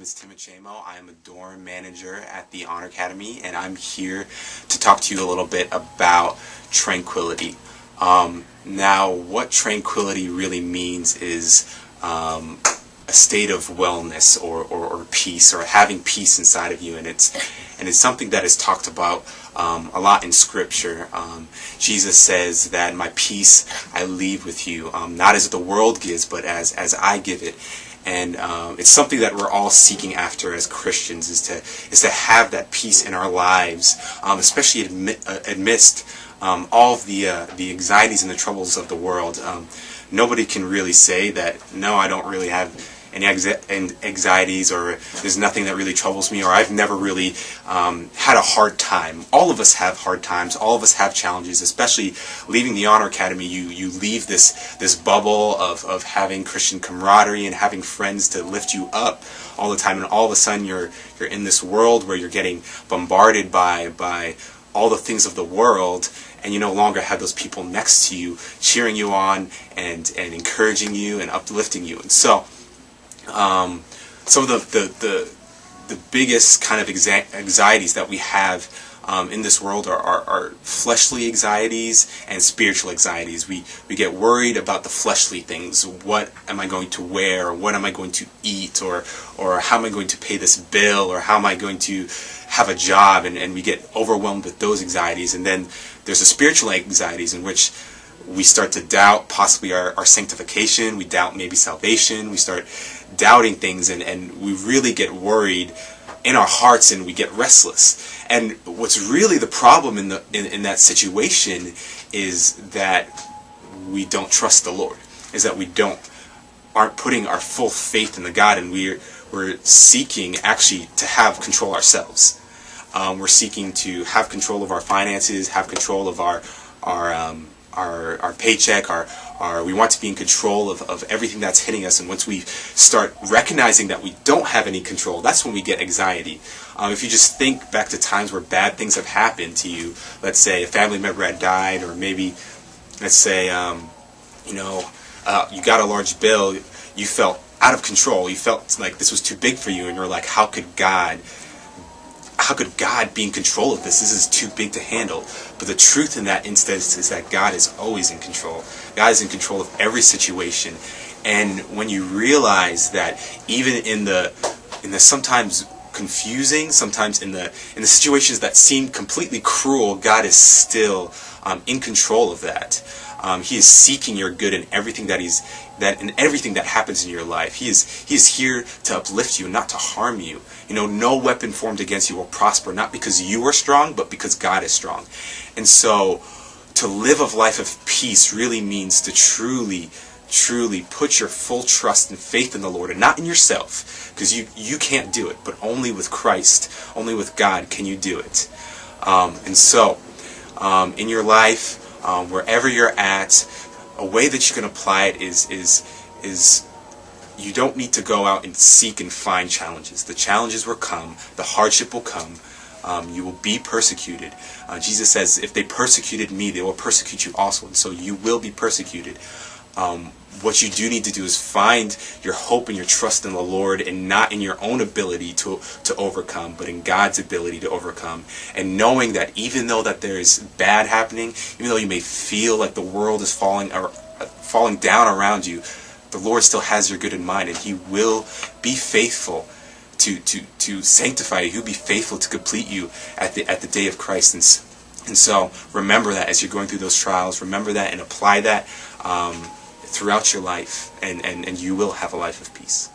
is Timochemo. I am a dorm manager at the Honor Academy, and I'm here to talk to you a little bit about tranquility. Now, what tranquility really means is a state of wellness or peace, or having peace inside of you, and it's something that is talked about a lot in Scripture. Jesus says that my peace I leave with you, not as the world gives, but as I give it. And it's something that we're all seeking after as Christians, is to have that peace in our lives, especially amidst all of the anxieties and the troubles of the world. Nobody can really say that, no, I don't really have any anxieties, or there's nothing that really troubles me, or I've never really had a hard time. All of us have hard times. All of us have challenges, especially leaving the Honor Academy. You leave this bubble of having Christian camaraderie and having friends to lift you up all the time, and all of a sudden you're in this world where you're getting bombarded by all the things of the world, and you no longer have those people next to you cheering you on and encouraging you and uplifting you. And so some of the biggest kind of anxieties that we have in this world are fleshly anxieties and spiritual anxieties. We get worried about the fleshly things. What am I going to wear? Or what am I going to eat? Or how am I going to pay this bill? Or how am I going to have a job? And we get overwhelmed with those anxieties. And then there's the spiritual anxieties, in which we start to doubt possibly our sanctification. We doubt maybe salvation. We start doubting things, and we really get worried in our hearts, and we get restless. And what's really the problem in that situation is that we don't trust the Lord, is that we aren't putting our full faith in the God, and we're seeking actually to have control ourselves. We're seeking to have control of our finances, have control of our paycheck, we want to be in control of everything that's hitting us. And once we start recognizing that we don't have any control, that's when we get anxiety. If you just think back to times where bad things have happened to you, let's say a family member had died, or maybe, let's say, you got a large bill, you felt out of control, you felt like this was too big for you, and you're like, how could God be in control of this? This is too big to handle. But the truth in that instance is that God is always in control. God is in control of every situation. And when you realize that even in the sometimes confusing, sometimes in the situations that seem completely cruel, God is still in control of that. He is seeking your good in everything everything that happens in your life. He is here to uplift you, not to harm you. No weapon formed against you will prosper, not because you are strong, but because God is strong. And so, to live a life of peace really means to truly put your full trust and faith in the Lord, and not in yourself, because you can't do it, but only with Christ, only with God can you do it. And so, in your life, wherever you're at, a way that you can apply it is you don't need to go out and seek and find challenges. The challenges will come, the hardship will come, you will be persecuted. Jesus says, if they persecuted me, they will persecute you also, and so you will be persecuted. What you do need to do is find your hope and your trust in the Lord, and not in your own ability to overcome, but in God's ability to overcome. And knowing that even though that there is bad happening, even though you may feel like the world is falling down around you, the Lord still has your good in mind, and He will be faithful to sanctify you. He'll be faithful to complete you at the day of Christ. And so remember that as you're going through those trials. Remember that and apply that throughout your life, and you will have a life of peace.